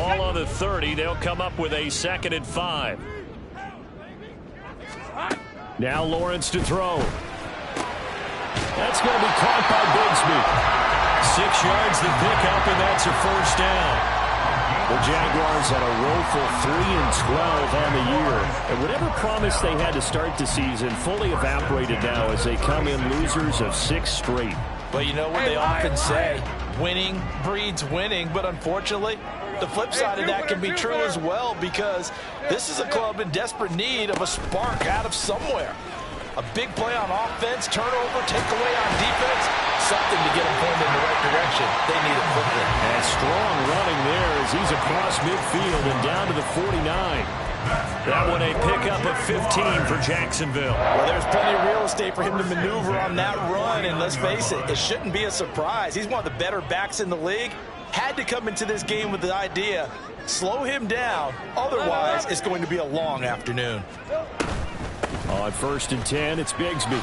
Ball on the 30. They'll come up with a 2nd and 5. Now Lawrence to throw. That's going to be caught by Bigsby. 6 yards the pickup, and that's a first down. The Jaguars had a woeful 3-12 on the year. And whatever promise they had to start the season fully evaporated now as they come in losers of 6 straight. But you know what they often say, winning breeds winning. But unfortunately, the flip side of that can be true as well, because this is a club in desperate need of a spark out of somewhere. A big play on offense, turnover, takeaway on defense, something to get them pointed in the right direction. They need it quickly. And strong running there as he's across midfield and down to the 49. That one a pickup of 15 for Jacksonville. Well, there's plenty of real estate for him to maneuver on that run, and let's face it, it shouldn't be a surprise. He's one of the better backs in the league. Had to come into this game with the idea, slow him down, otherwise it's going to be a long afternoon. On 1st and 10, it's Bigsby.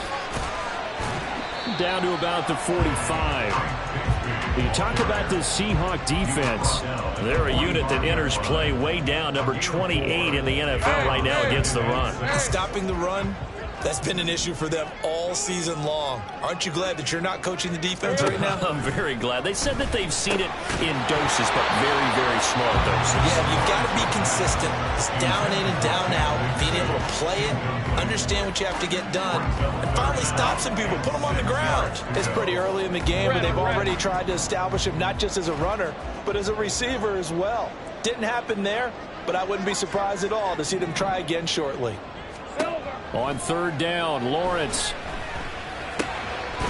Down to about the 45. You talk about the Seahawk defense. They're a unit that enters play way down, number 28 in the NFL right now against the run. Stopping the run, that's been an issue for them all season long. Aren't you glad that you're not coaching the defense right now? I'm very glad. They said that they've seen it in doses, but very, very small doses. Yeah, you've got to be consistent. It's down in and down out. Being able to play it, understand what you have to get done, and finally stop some people, put them on the ground. It's pretty early in the game, but they've already tried to establish him not just as a runner, but as a receiver as well. Didn't happen there, but I wouldn't be surprised at all to see them try again shortly. On 3rd down, Lawrence.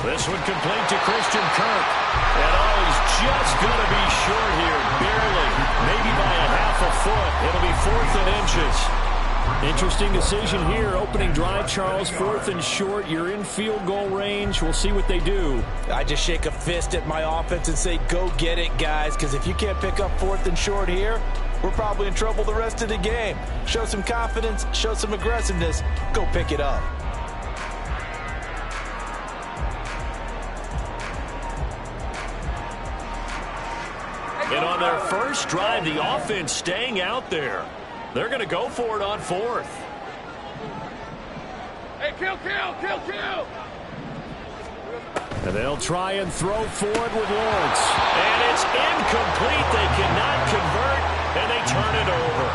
This one complete to Christian Kirk. And he's just going to be short here, barely, maybe by a half a foot. It'll be 4th and inches. Interesting decision here. Opening drive, Charles, 4th and short. You're in field goal range. We'll see what they do. I just shake a fist at my offense and say, go get it, guys, because if you can't pick up 4th and short here, we're probably in trouble the rest of the game. Show some confidence, show some aggressiveness, go pick it up. And on their first drive, the offense staying out there. They're going to go for it on 4th. Hey, kill! And they'll try and throw forward with Lawrence. And it's incomplete. They cannot convert, and they turn it over.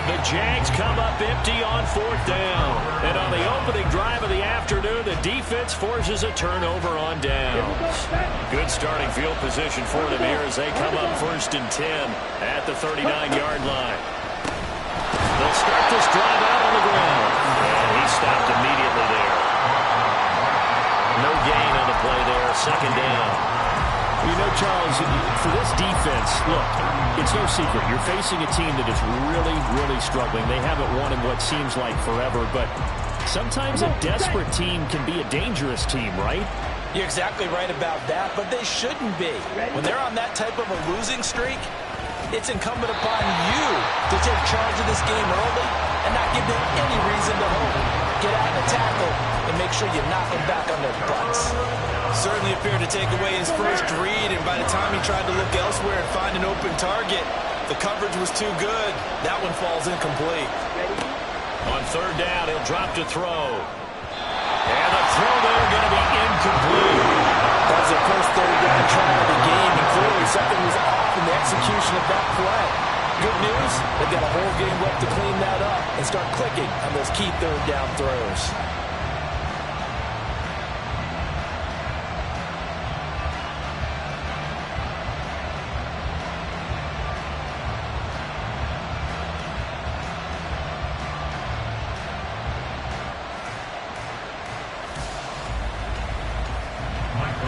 The Jags come up empty on 4th down. And on the opening drive of the afternoon, the defense forces a turnover on downs. Good starting field position for them here as they come up 1st and 10 at the 39-yard line. They'll start this drive out on the ground. And he stopped immediately there. No gain on the play there. 2nd down. You know, Charles, for this defense, look, it's no secret. You're facing a team that is really, really struggling. They haven't won in what seems like forever, but sometimes a desperate team can be a dangerous team, right? You're exactly right about that, but they shouldn't be. When they're on that type of a losing streak, it's incumbent upon you to take charge of this game early and not give them any reason to hope. Get out and tackle and make sure you knock them back on their butts. Certainly appeared to take away his first read, and by the time he tried to look elsewhere and find an open target, the coverage was too good. That one falls incomplete. On 3rd down, he'll drop to throw. And the throw there going to be incomplete. That was the first 3rd down try of the game, and clearly something was off in the execution of that play. Good news, they've got a whole game left to clean that up and start clicking on those key 3rd down throws.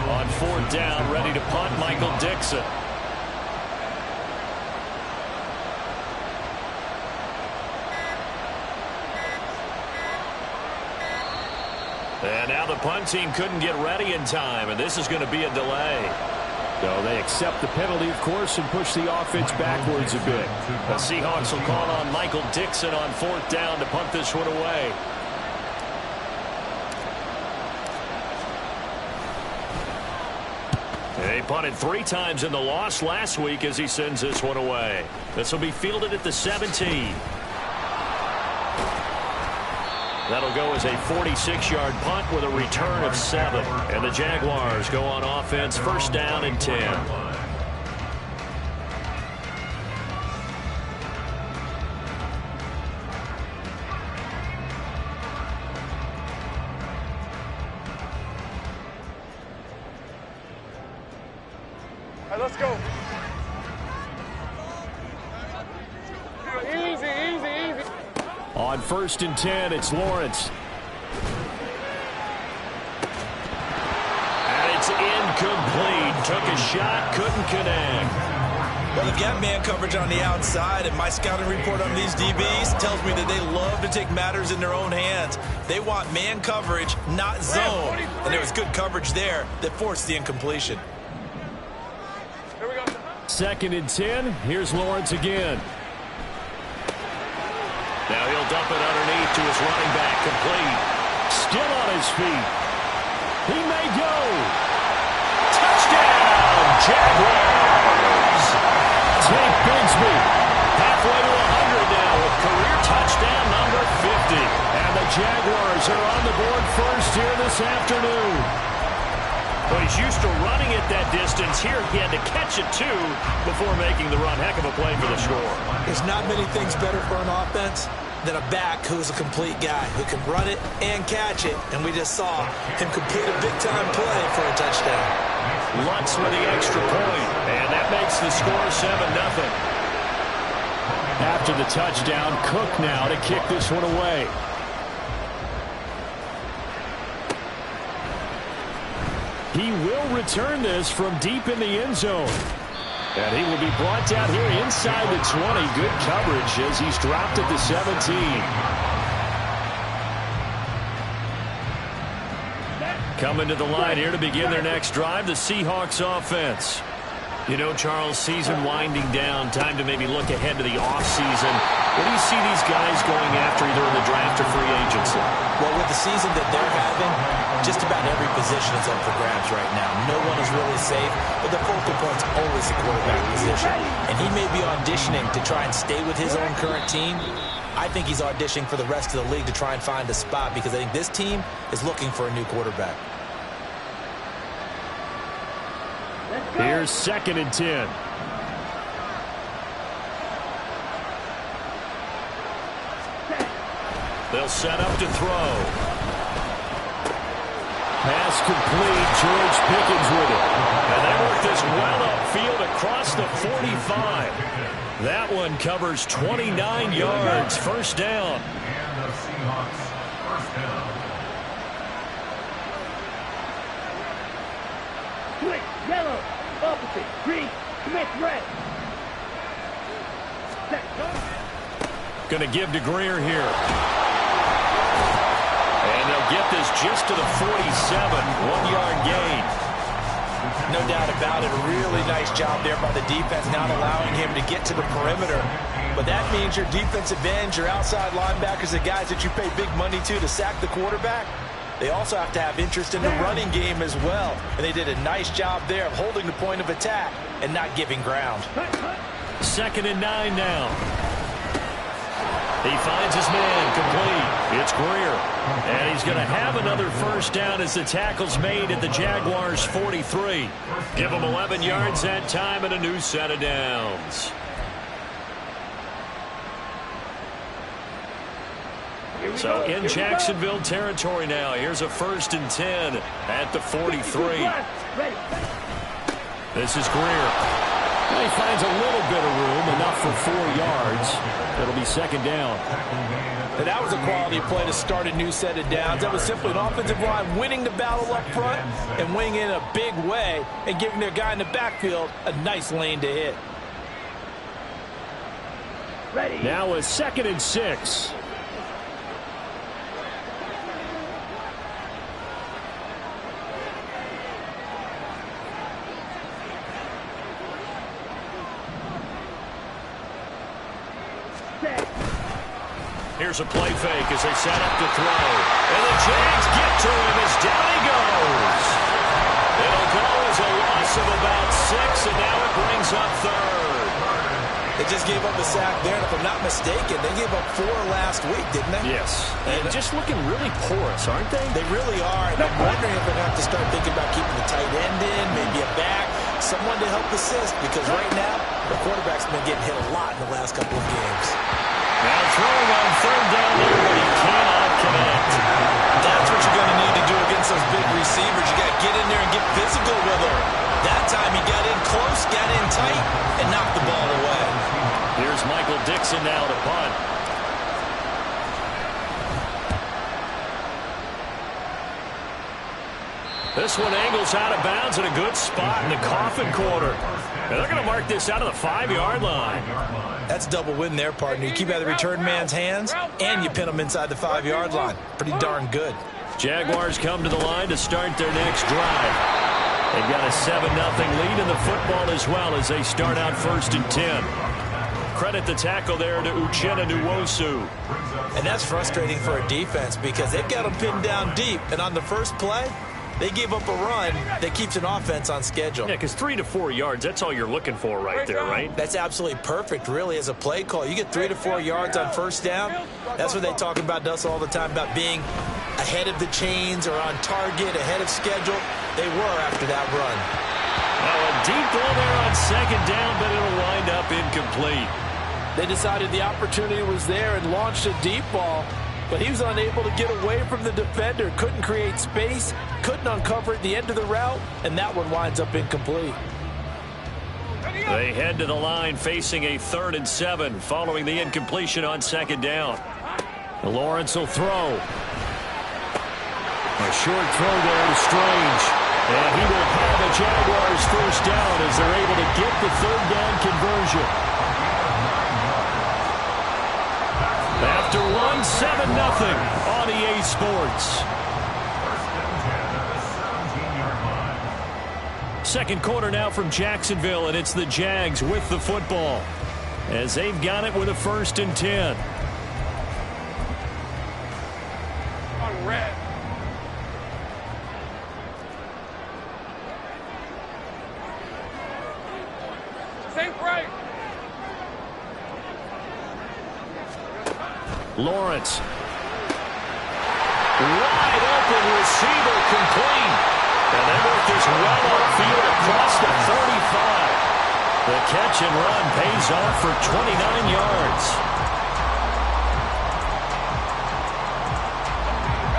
On 4th down, ready to punt, Michael Dixon. And now the punt team couldn't get ready in time, and this is going to be a delay. So they accept the penalty, of course, and push the offense backwards a bit. The Seahawks will call on Michael Dixon on 4th down to punt this one away. They punted 3 times in the loss last week as he sends this one away. This will be fielded at the 17. That'll go as a 46-yard punt with a return of 7. And the Jaguars go on offense, first down and 10. Let's go. Easy, easy, easy. On first and 10, it's Lawrence. And it's incomplete. Took a shot, couldn't connect. Well, you've got man coverage on the outside, and my scouting report on these DBs tells me that they love to take matters in their own hands. They want man coverage, not zone. And there was good coverage there that forced the incompletion. Second and 10. Here's Lawrence again. Now he'll dump it underneath to his running back, complete. Still on his feet. He may go. Touchdown, Jaguars. Tank Bigsby halfway to 100 now with career touchdown number 50. And the Jaguars are on the board first here this afternoon. Well, he's used to running it that distance. Here he had to catch it, too, before making the run. Heck of a play for the score. There's not many things better for an offense than a back who's a complete guy, who can run it and catch it. And we just saw him complete a big-time play for a touchdown. Lutz with the extra point, and that makes the score 7-0. After the touchdown, Cook now to kick this one away. He will return this from deep in the end zone. And he will be brought down here inside the 20. Good coverage as he's dropped at the 17. Coming to the line here to begin their next drive, the Seahawks offense. You know, Charles, season winding down, time to maybe look ahead to the offseason. What do you see these guys going after either in the draft or free agency? Well, with the season that they're having, just about every position is up for grabs right now. No one is really safe, but the focal point's always the quarterback position. And he may be auditioning to try and stay with his own current team. I think he's auditioning for the rest of the league to try and find a spot because I think this team is looking for a new quarterback. Here's second and 10. They'll set up to throw. Pass complete. George Pickens with it. And they work this well upfield across the 45. That one covers 29 yards. First down. Switch, yellow, opposite, green, commit red. Going to give to Greer here. And they'll get this just to the 47. 1-yard gain. No doubt about it. A really nice job there by the defense, not allowing him to get to the perimeter. But that means your defensive ends, your outside linebackers, the guys that you pay big money to sack the quarterback, they also have to have interest in the running game as well. And they did a nice job there of holding the point of attack and not giving ground. Second and 9 now. He finds his man complete. It's Greer. And he's going to have another first down as the tackle's made at the Jaguars' 43. Give him 11 yards that time and a new set of downs. So in Jacksonville territory now. Here's a first and 10 at the 43. This is Greer. He finds a little bit of room, enough for 4 yards. It'll be second down. And that was a quality play to start a new set of downs. That was simply an offensive line winning the battle up front and winning in a big way and giving their guy in the backfield a nice lane to hit. Now a second and 6. Here's a play fake as they set up to throw. And the Jags get to him as down he goes. It'll go as a loss of about 6, and now it brings up third. They just gave up a sack there, and if I'm not mistaken, they gave up 4 last week, didn't they? Yes. And just looking really porous, aren't they? They really are, and I'm wondering if they're going to have to start thinking about keeping the tight end in, maybe a back, someone to help assist, because right now, the quarterback's been getting hit a lot in the last couple of games. Now throwing on third down there, but he cannot connect. That's what you're going to need to do against those big receivers. You got to get in there and get physical with them. That time he got in close, got in tight, and knocked the ball away. Here's Michael Dixon now to punt. This one angles out of bounds in a good spot in the coffin corner. And they're going to mark this out of the 5-yard line. That's a double win there, partner. You keep out of the return man's hands, and you pin them inside the 5-yard line. Pretty darn good. Jaguars come to the line to start their next drive. They've got a 7-0 lead in the football as well as they start out 1st and 10. Credit the tackle there to Uchenna Nwosu. And that's frustrating for a defense because they've got them pinned down deep. And on the first play, they gave up a run that keeps an offense on schedule. Yeah, because 3 to 4 yards, that's all you're looking for right there, right? That's absolutely perfect, really, as a play call. You get 3 to 4 yards on first down. That's what they talk about us all the time, about being ahead of the chains or on target, ahead of schedule. They were after that run. Now a deep ball there on 2nd down, but it'll wind up incomplete. They decided the opportunity was there and launched a deep ball, but he was unable to get away from the defender, couldn't create space, couldn't uncover at the end of the route, and that one winds up incomplete. They head to the line facing a 3rd and 7 following the incompletion on 2nd down. Lawrence will throw. A short throw there to Strange. And he will have the Jaguars first down as they're able to get the 3rd down conversion. After one, 7-0 on EA Sports. Second quarter now from Jacksonville, and it's the Jags with the football as they've got it with a 1st and 10. On red. Think right. Lawrence. Wide open receiver complete. And they work this well upfield across the 45. The catch and run pays off for 29 yards.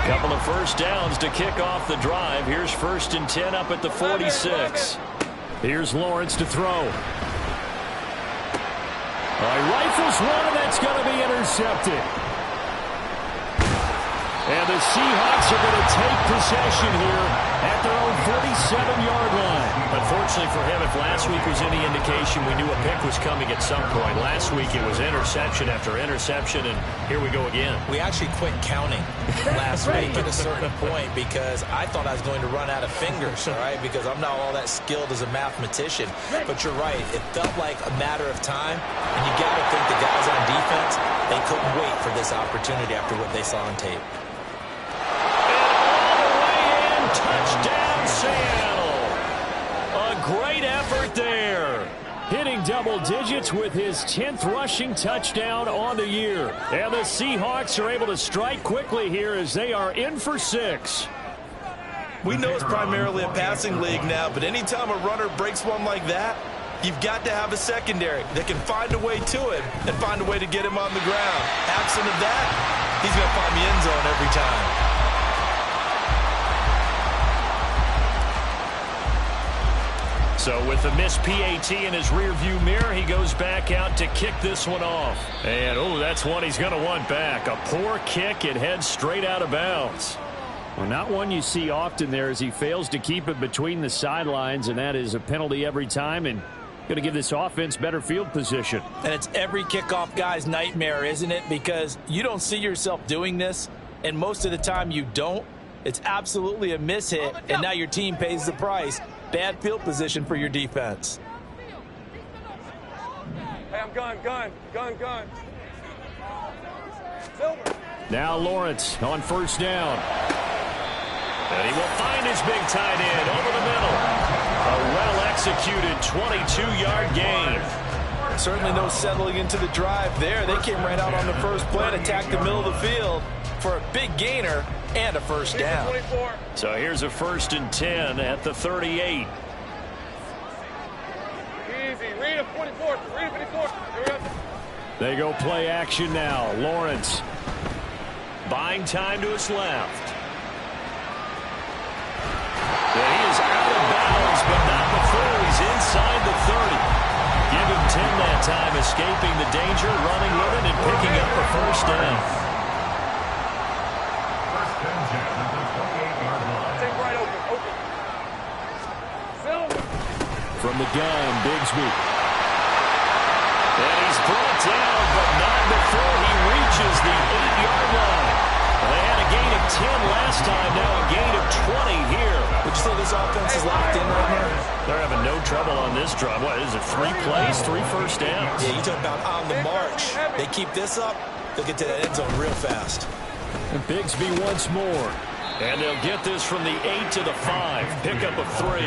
Couple of first downs to kick off the drive. Here's 1st and 10 up at the 46. Here's Lawrence to throw. Rifles one, and that's going to be intercepted. And the Seahawks are going to take possession here at their own 47-yard line. Unfortunately for him, if last week was any indication, we knew a pick was coming at some point. Last week it was interception after interception, and here we go again. We actually quit counting last week at a certain point because I thought I was going to run out of fingers, all right, because I'm not all that skilled as a mathematician. But you're right. It felt like a matter of time, and you got to think the guys on defense, they couldn't wait for this opportunity after what they saw on tape. Touchdown, Seattle. A great effort there. Hitting double digits with his 10th rushing touchdown on the year. And the Seahawks are able to strike quickly here as they are in for 6. We know it's primarily a passing league now, but anytime a runner breaks one like that, you've got to have a secondary that can find a way to him and find a way to get him on the ground. Absent of that, he's going to find the end zone every time. So with the missed PAT in his rearview mirror, he goes back out to kick this one off. And, oh, that's one he's going to want back. A poor kick. It heads straight out of bounds. Well, not one you see often there as he fails to keep it between the sidelines, and that is a penalty every time and going to give this offense better field position. And it's every kickoff guy's nightmare, isn't it? Because you don't see yourself doing this, and most of the time you don't. It's absolutely a mishit, and now your team pays the price. Bad field position for your defense. Hey, I'm gun. Silver. Now Lawrence on first down. And he will find his big tight end over the middle. A well-executed 22-yard gain. Certainly no settling into the drive there. They came right out on the first play and attacked the middle of the field for a big gainer and a first down. So here's a 1st and 10 at the 38. Easy. Read a 44. Read a 54. Here we go. They go play action now. Lawrence buying time to his left. And he is out of bounds, but not before he's inside the 30. Give him 10 that time, escaping the danger, running with it, and picking up a first down. Take right open. From the gun, Bigsby. And he's brought down, but not before he reaches the 8-yard line. They had a gain of 10 last time, now a gain of 20 here. Would you say this offense is locked in right now? They're having no trouble on this drive. What is it, 3 plays, 3 first downs? Yeah, you talk about on the march. They keep this up, they'll get to that end zone real fast. And Bigsby once more. And they'll get this from the 8 to the 5. Pickup of 3.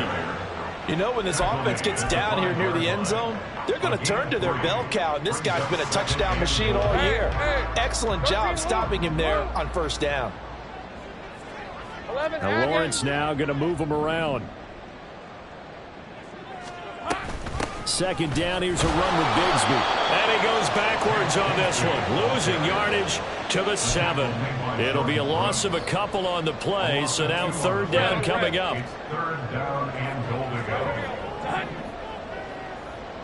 You know, when this offense gets down here near the end zone, they're going to turn to their bell cow, and this guy's been a touchdown machine all year. Excellent job stopping him there on first down. Now Lawrence now going to move him around. 2nd down, here's a run with Bigsby. And he goes backwards on this one, losing yardage to the 7. It'll be a loss of a couple on the play, so now 3rd down coming up. 3rd down and goal to go.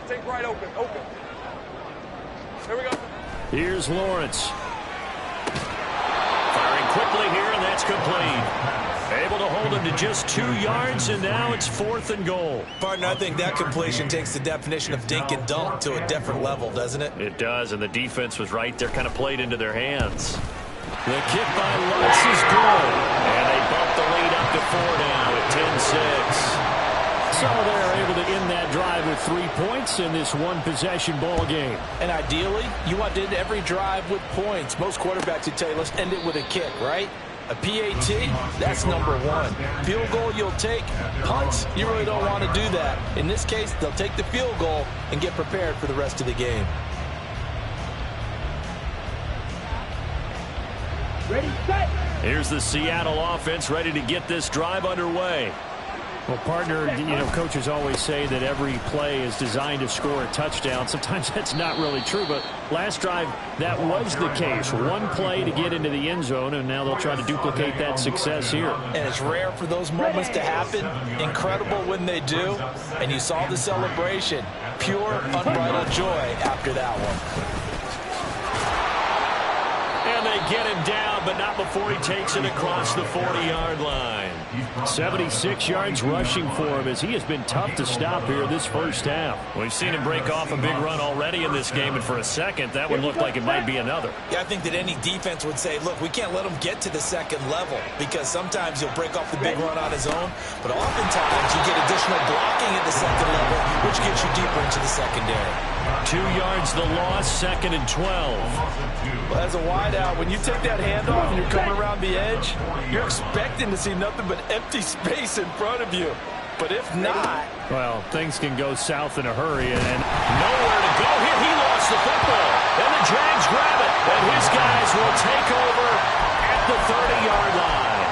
Take right open. Here we go. Here's Lawrence. Firing quickly here, and that's complete. Able to hold him to just 2 yards, and now it's 4th and goal. Partner, I think that completion takes the definition of dink and dunk to a different level, doesn't it? It does, and the defense was right there, kind of played into their hands. The kick by Lutz is good, and they bump the lead up to 4 now at 10-6. So they're able to end that drive with 3 points in this one-possession ball game. And ideally, you want to end every drive with points. Most quarterbacks would tell you, let's end it with a kick, right? A PAT, that's number 1. Field goal you'll take. Punts, you really don't want to do that. In this case, they'll take the field goal and get prepared for the rest of the game. Ready, set. Here's the Seattle offense ready to get this drive underway. Well, partner, you know, coaches always say that every play is designed to score a touchdown. Sometimes that's not really true, but last drive, that was the case. 1 play to get into the end zone, and now they'll try to duplicate that success here. And it's rare for those moments to happen. Incredible when they do. And you saw the celebration. Pure, unbridled joy after that one. And they get him down, but not before he takes it across the 40-yard line. 76 yards rushing for him as he has been tough to stop here this first half. We've seen him break off a big run already in this game, and for a second, that would look like it might be another. Yeah, I think that any defense would say, look, we can't let him get to the 2nd level because sometimes he'll break off the big run on his own, but oftentimes you get additional blocking at the 2nd level, which gets you deeper into the secondary. 2 yards the loss, 2nd and 12. Well, as a wideout, when you take that handoff and you're coming around the edge, you're expecting to see nothing but empty space in front of you. But if not... Well, things can go south in a hurry, and nowhere to go here. He lost the football, and the Jags grab it, and his guys will take over at the 30-yard line.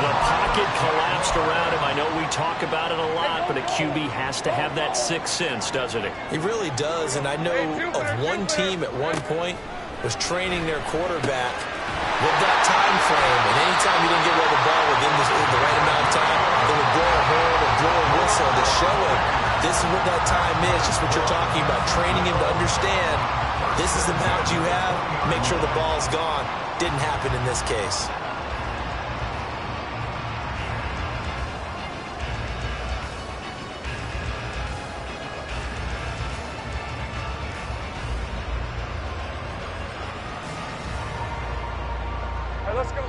The pocket collapsed around him. I know we talk about it a lot, but a QB has to have that 6th sense, doesn't it? He really does, and I know of one team at one point was training their quarterback with that time frame, and anytime you didn't get rid of the ball within the right amount of time, they would blow a horn or blow a whistle to show him this is what that time is, just what you're talking about, training him to understand this is the amount you have, make sure the ball's gone. Didn't happen in this case. Let's go.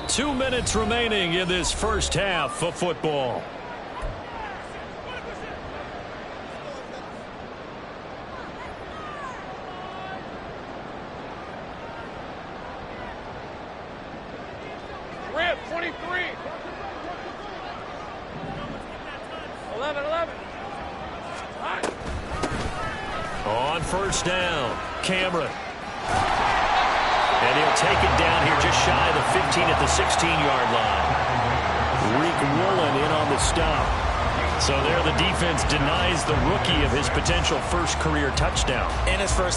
2 minutes remaining in this first half of football. Rip, 23. On first down, Cameron. And he'll take it down here just shy of the 15 at the 16-yard line. Reek Woolen in on the stop. So there the defense denies the rookie of his potential first career touchdown. In his first